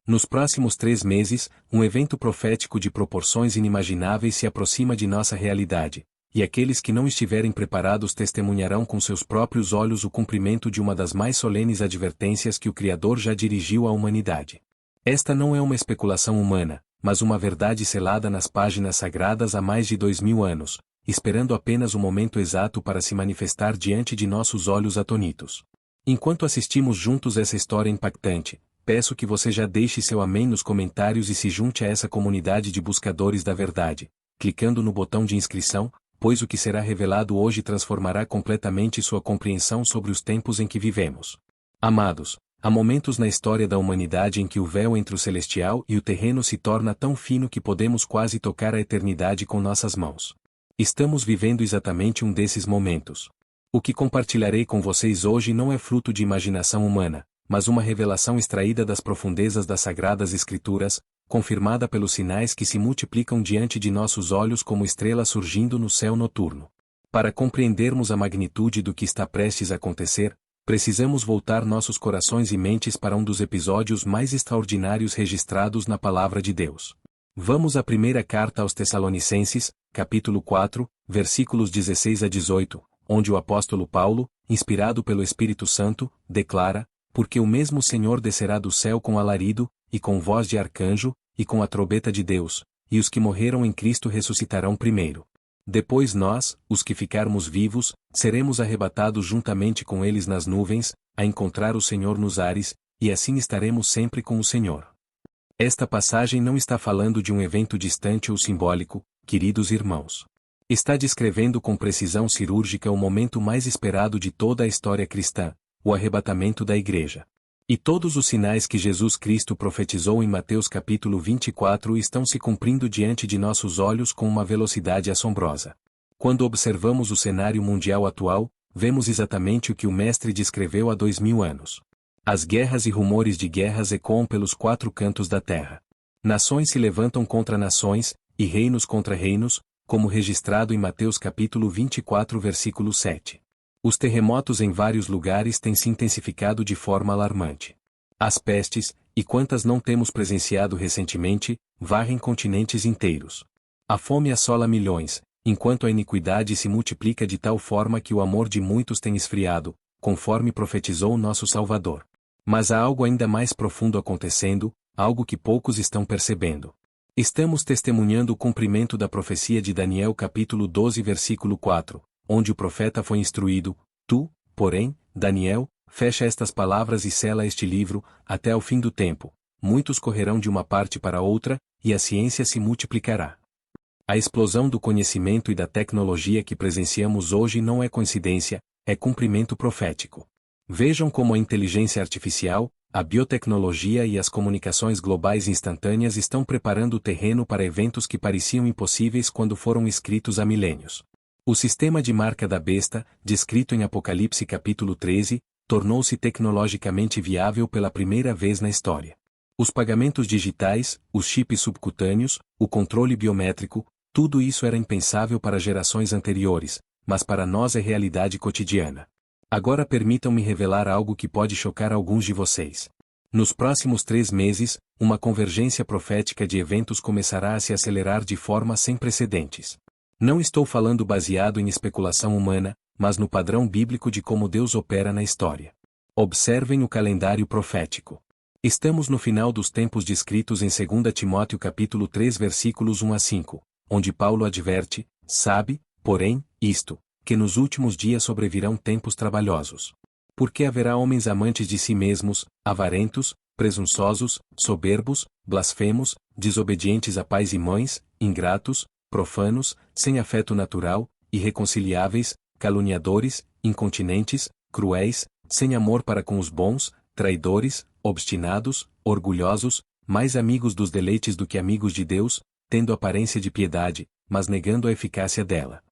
Nos próximos 3 meses, um evento profético de proporções inimagináveis se aproxima de nossa realidade, e aqueles que não estiverem preparados testemunharão com seus próprios olhos o cumprimento de uma das mais solenes advertências que o Criador já dirigiu à humanidade. Esta não é uma especulação humana, mas uma verdade selada nas páginas sagradas há mais de 2000 anos, esperando apenas o momento exato para se manifestar diante de nossos olhos atonitos. Enquanto assistimos juntos essa história impactante, peço que você já deixe seu amém nos comentários e se junte a essa comunidade de buscadores da verdade, clicando no botão de inscrição, pois o que será revelado hoje transformará completamente sua compreensão sobre os tempos em que vivemos. Amados, há momentos na história da humanidade em que o véu entre o celestial e o terreno se torna tão fino que podemos quase tocar a eternidade com nossas mãos. Estamos vivendo exatamente um desses momentos. O que compartilharei com vocês hoje não é fruto de imaginação humana, mas uma revelação extraída das profundezas das Sagradas Escrituras, confirmada pelos sinais que se multiplicam diante de nossos olhos como estrelas surgindo no céu noturno. Para compreendermos a magnitude do que está prestes a acontecer, precisamos voltar nossos corações e mentes para um dos episódios mais extraordinários registrados na Palavra de Deus. Vamos à primeira carta aos Tessalonicenses, capítulo 4, versículos 16 a 18, onde o apóstolo Paulo, inspirado pelo Espírito Santo, declara: porque o mesmo Senhor descerá do céu com alarido, e com voz de arcanjo, e com a trombeta de Deus, e os que morreram em Cristo ressuscitarão primeiro. Depois nós, os que ficarmos vivos, seremos arrebatados juntamente com eles nas nuvens, a encontrar o Senhor nos ares, e assim estaremos sempre com o Senhor. Esta passagem não está falando de um evento distante ou simbólico, queridos irmãos. Está descrevendo com precisão cirúrgica o momento mais esperado de toda a história cristã, o arrebatamento da Igreja. E todos os sinais que Jesus Cristo profetizou em Mateus capítulo 24 estão se cumprindo diante de nossos olhos com uma velocidade assombrosa. Quando observamos o cenário mundial atual, vemos exatamente o que o Mestre descreveu há 2000 anos. As guerras e rumores de guerras ecoam pelos 4 cantos da terra. Nações se levantam contra nações, e reinos contra reinos, como registrado em Mateus capítulo 24 versículo 7. Os terremotos em vários lugares têm se intensificado de forma alarmante. As pestes, e quantas não temos presenciado recentemente, varrem continentes inteiros. A fome assola milhões, enquanto a iniquidade se multiplica de tal forma que o amor de muitos tem esfriado, conforme profetizou nosso Salvador. Mas há algo ainda mais profundo acontecendo, algo que poucos estão percebendo. Estamos testemunhando o cumprimento da profecia de Daniel capítulo 12 versículo 4. Onde o profeta foi instruído: tu, porém, Daniel, fecha estas palavras e sela este livro, até ao fim do tempo. Muitos correrão de uma parte para outra, e a ciência se multiplicará. A explosão do conhecimento e da tecnologia que presenciamos hoje não é coincidência, é cumprimento profético. Vejam como a inteligência artificial, a biotecnologia e as comunicações globais instantâneas estão preparando o terreno para eventos que pareciam impossíveis quando foram escritos há milênios. O sistema de marca da besta, descrito em Apocalipse capítulo 13, tornou-se tecnologicamente viável pela primeira vez na história. Os pagamentos digitais, os chips subcutâneos, o controle biométrico, tudo isso era impensável para gerações anteriores, mas para nós é realidade cotidiana. Agora permitam-me revelar algo que pode chocar alguns de vocês. Nos próximos 3 meses, uma convergência profética de eventos começará a se acelerar de forma sem precedentes. Não estou falando baseado em especulação humana, mas no padrão bíblico de como Deus opera na história. Observem o calendário profético. Estamos no final dos tempos descritos em 2 Timóteo capítulo 3 versículos 1 a 5, onde Paulo adverte: sabe, porém, isto, que nos últimos dias sobrevirão tempos trabalhosos. Porque haverá homens amantes de si mesmos, avarentos, presunçosos, soberbos, blasfemos, desobedientes a pais e mães, ingratos, profanos, sem afeto natural, irreconciliáveis, caluniadores, incontinentes, cruéis, sem amor para com os bons, traidores, obstinados, orgulhosos, mais amigos dos deleites do que amigos de Deus, tendo aparência de piedade, mas negando a eficácia dela.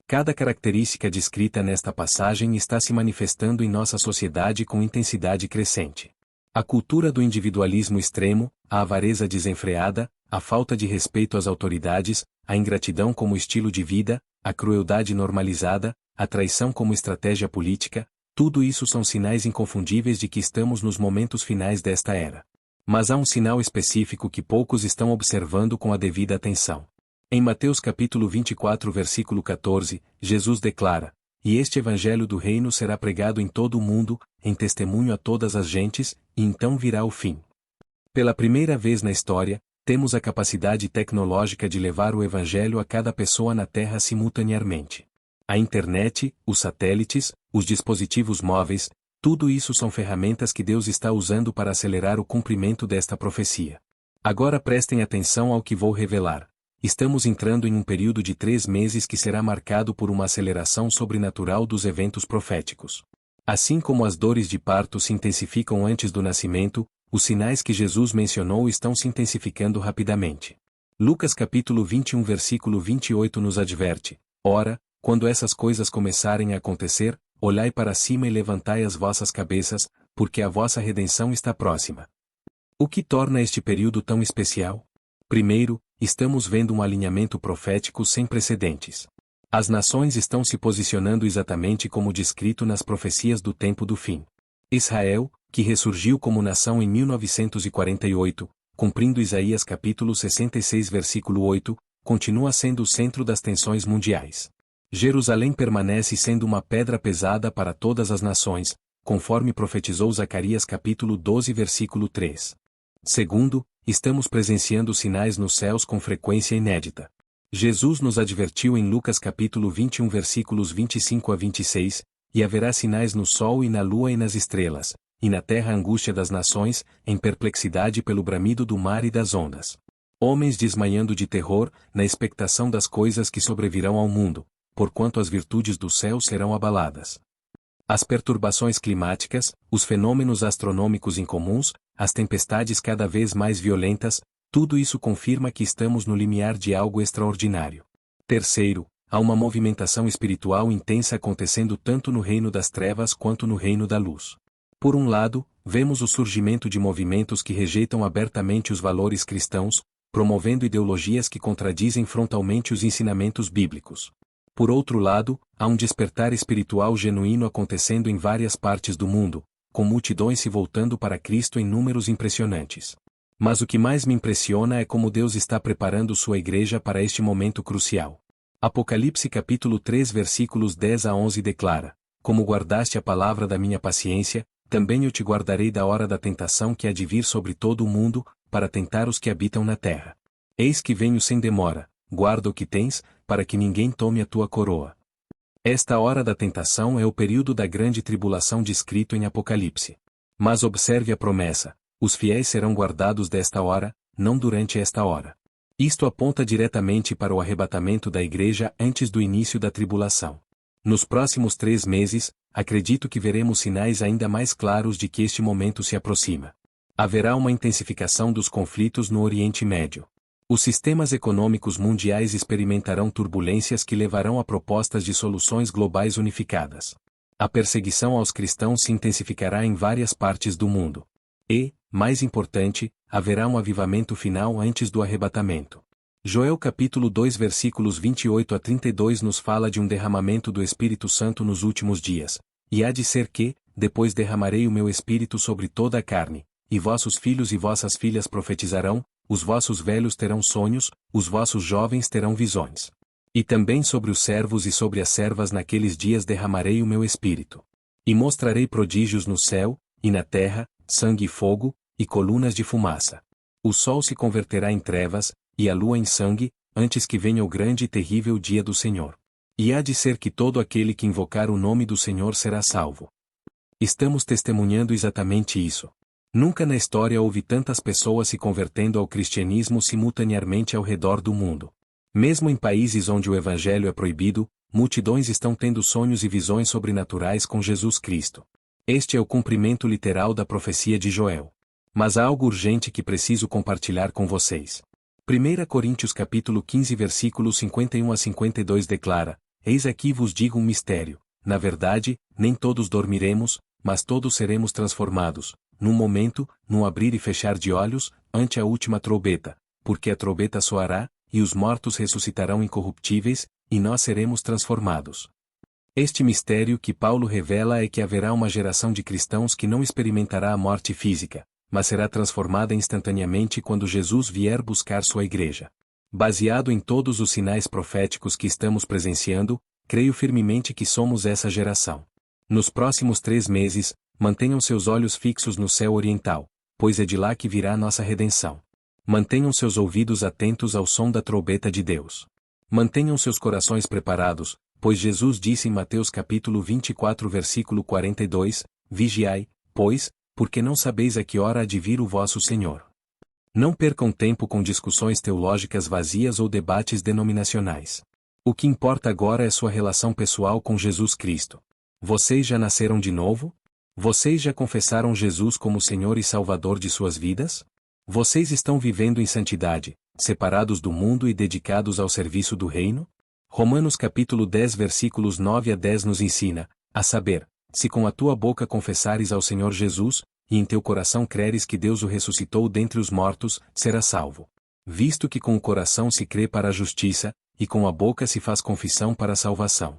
Cada característica descrita nesta passagem está se manifestando em nossa sociedade com intensidade crescente. A cultura do individualismo extremo, a avareza desenfreada, a falta de respeito às autoridades, a ingratidão como estilo de vida, a crueldade normalizada, a traição como estratégia política, tudo isso são sinais inconfundíveis de que estamos nos momentos finais desta era. Mas há um sinal específico que poucos estão observando com a devida atenção. Em Mateus capítulo 24 versículo 14, Jesus declara: "E este evangelho do reino será pregado em todo o mundo, em testemunho a todas as gentes, e então virá o fim." Pela primeira vez na história, temos a capacidade tecnológica de levar o evangelho a cada pessoa na Terra simultaneamente. A internet, os satélites, os dispositivos móveis, tudo isso são ferramentas que Deus está usando para acelerar o cumprimento desta profecia. Agora prestem atenção ao que vou revelar. Estamos entrando em um período de 3 meses que será marcado por uma aceleração sobrenatural dos eventos proféticos. Assim como as dores de parto se intensificam antes do nascimento, os sinais que Jesus mencionou estão se intensificando rapidamente. Lucas capítulo 21 versículo 28 nos adverte: "Ora, quando essas coisas começarem a acontecer, olhai para cima e levantai as vossas cabeças, porque a vossa redenção está próxima." O que torna este período tão especial? Primeiro, estamos vendo um alinhamento profético sem precedentes. As nações estão se posicionando exatamente como descrito nas profecias do tempo do fim. Israel, que ressurgiu como nação em 1948, cumprindo Isaías capítulo 66 versículo 8, continua sendo o centro das tensões mundiais. Jerusalém permanece sendo uma pedra pesada para todas as nações, conforme profetizou Zacarias capítulo 12 versículo 3. Segundo, estamos presenciando sinais nos céus com frequência inédita. Jesus nos advertiu em Lucas capítulo 21 versículos 25 a 26, "E haverá sinais no sol e na lua e nas estrelas, e na terra a angústia das nações, em perplexidade pelo bramido do mar e das ondas. Homens desmaiando de terror, na expectação das coisas que sobrevirão ao mundo, porquanto as virtudes do céu serão abaladas." As perturbações climáticas, os fenômenos astronômicos incomuns, as tempestades cada vez mais violentas, tudo isso confirma que estamos no limiar de algo extraordinário. Terceiro, há uma movimentação espiritual intensa acontecendo tanto no reino das trevas quanto no reino da luz. Por um lado, vemos o surgimento de movimentos que rejeitam abertamente os valores cristãos, promovendo ideologias que contradizem frontalmente os ensinamentos bíblicos. Por outro lado, há um despertar espiritual genuíno acontecendo em várias partes do mundo, com multidões se voltando para Cristo em números impressionantes. Mas o que mais me impressiona é como Deus está preparando sua igreja para este momento crucial. Apocalipse capítulo 3 versículos 10 a 11 declara: "Como guardaste a palavra da minha paciência, também eu te guardarei da hora da tentação que há de vir sobre todo o mundo, para tentar os que habitam na terra. Eis que venho sem demora, guarda o que tens, para que ninguém tome a tua coroa." Esta hora da tentação é o período da grande tribulação descrito em Apocalipse. Mas observe a promessa: os fiéis serão guardados desta hora, não durante esta hora. Isto aponta diretamente para o arrebatamento da igreja antes do início da tribulação. Nos próximos 3 meses, acredito que veremos sinais ainda mais claros de que este momento se aproxima. Haverá uma intensificação dos conflitos no Oriente Médio. Os sistemas econômicos mundiais experimentarão turbulências que levarão a propostas de soluções globais unificadas. A perseguição aos cristãos se intensificará em várias partes do mundo. E, mais importante, haverá um avivamento final antes do arrebatamento. Joel capítulo 2 versículos 28 a 32 nos fala de um derramamento do Espírito Santo nos últimos dias. "E há de ser que, depois derramarei o meu Espírito sobre toda a carne, e vossos filhos e vossas filhas profetizarão, os vossos velhos terão sonhos, os vossos jovens terão visões. E também sobre os servos e sobre as servas naqueles dias derramarei o meu Espírito. E mostrarei prodígios no céu, e na terra, sangue e fogo, e colunas de fumaça. O sol se converterá em trevas, e a lua em sangue, antes que venha o grande e terrível dia do Senhor. E há de ser que todo aquele que invocar o nome do Senhor será salvo." Estamos testemunhando exatamente isso. Nunca na história houve tantas pessoas se convertendo ao cristianismo simultaneamente ao redor do mundo. Mesmo em países onde o evangelho é proibido, multidões estão tendo sonhos e visões sobrenaturais com Jesus Cristo. Este é o cumprimento literal da profecia de Joel. Mas há algo urgente que preciso compartilhar com vocês. 1 Coríntios capítulo 15 versículos 51 a 52 declara: "Eis aqui vos digo um mistério. Na verdade, nem todos dormiremos, mas todos seremos transformados, num momento, num abrir e fechar de olhos, ante a última trombeta, porque a trombeta soará, e os mortos ressuscitarão incorruptíveis, e nós seremos transformados." Este mistério que Paulo revela é que haverá uma geração de cristãos que não experimentará a morte física, mas será transformada instantaneamente quando Jesus vier buscar sua igreja. Baseado em todos os sinais proféticos que estamos presenciando, creio firmemente que somos essa geração. Nos próximos 3 meses, mantenham seus olhos fixos no céu oriental, pois é de lá que virá nossa redenção. Mantenham seus ouvidos atentos ao som da trombeta de Deus. Mantenham seus corações preparados, pois Jesus disse em Mateus capítulo 24 versículo 42, Vigiai, pois, porque não sabeis a que hora há de vir o vosso Senhor. Não percam tempo com discussões teológicas vazias ou debates denominacionais. O que importa agora é sua relação pessoal com Jesus Cristo. Vocês já nasceram de novo? Vocês já confessaram Jesus como Senhor e Salvador de suas vidas? Vocês estão vivendo em santidade, separados do mundo e dedicados ao serviço do reino? Romanos capítulo 10 versículos 9 a 10 nos ensina, a saber, se com a tua boca confessares ao Senhor Jesus, e em teu coração creres que Deus o ressuscitou dentre os mortos, serás salvo. Visto que com o coração se crê para a justiça, e com a boca se faz confissão para a salvação.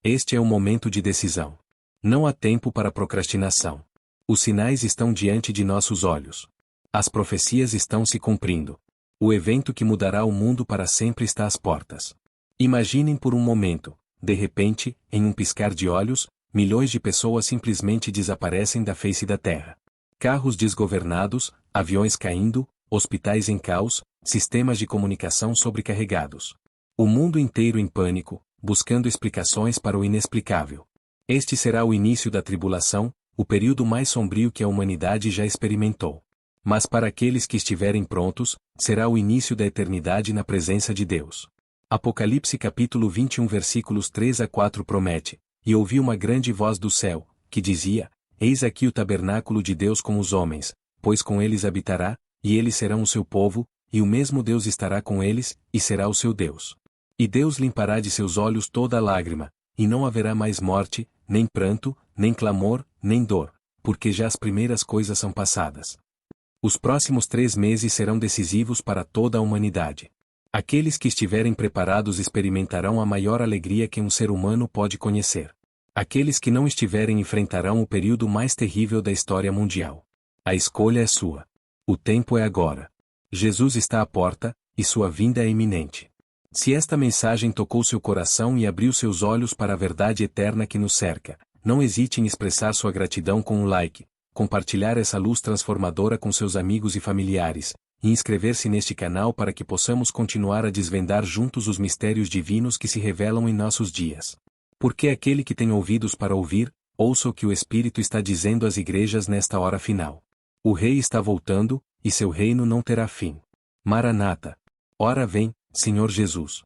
Este é o momento de decisão. Não há tempo para procrastinação. Os sinais estão diante de nossos olhos. As profecias estão se cumprindo. O evento que mudará o mundo para sempre está às portas. Imaginem por um momento, de repente, em um piscar de olhos, milhões de pessoas simplesmente desaparecem da face da Terra. Carros desgovernados, aviões caindo, hospitais em caos, sistemas de comunicação sobrecarregados. O mundo inteiro em pânico, buscando explicações para o inexplicável. Este será o início da tribulação, o período mais sombrio que a humanidade já experimentou. Mas para aqueles que estiverem prontos, será o início da eternidade na presença de Deus. Apocalipse capítulo 21 versículos 3 a 4 promete, e ouvi uma grande voz do céu, que dizia, Eis aqui o tabernáculo de Deus com os homens, pois com eles habitará, e eles serão o seu povo, e o mesmo Deus estará com eles, e será o seu Deus. E Deus limpará de seus olhos toda lágrima, e não haverá mais morte, nem pranto, nem clamor, nem dor, porque já as primeiras coisas são passadas. Os próximos 3 meses serão decisivos para toda a humanidade. Aqueles que estiverem preparados experimentarão a maior alegria que um ser humano pode conhecer. Aqueles que não estiverem enfrentarão o período mais terrível da história mundial. A escolha é sua. O tempo é agora. Jesus está à porta, e sua vinda é iminente. Se esta mensagem tocou seu coração e abriu seus olhos para a verdade eterna que nos cerca, não hesite em expressar sua gratidão com um like, compartilhar essa luz transformadora com seus amigos e familiares, e inscrever-se neste canal para que possamos continuar a desvendar juntos os mistérios divinos que se revelam em nossos dias. Porque aquele que tem ouvidos para ouvir, ouça o que o Espírito está dizendo às igrejas nesta hora final. O Rei está voltando, e seu reino não terá fim. Maranata. Ora vem, Senhor Jesus.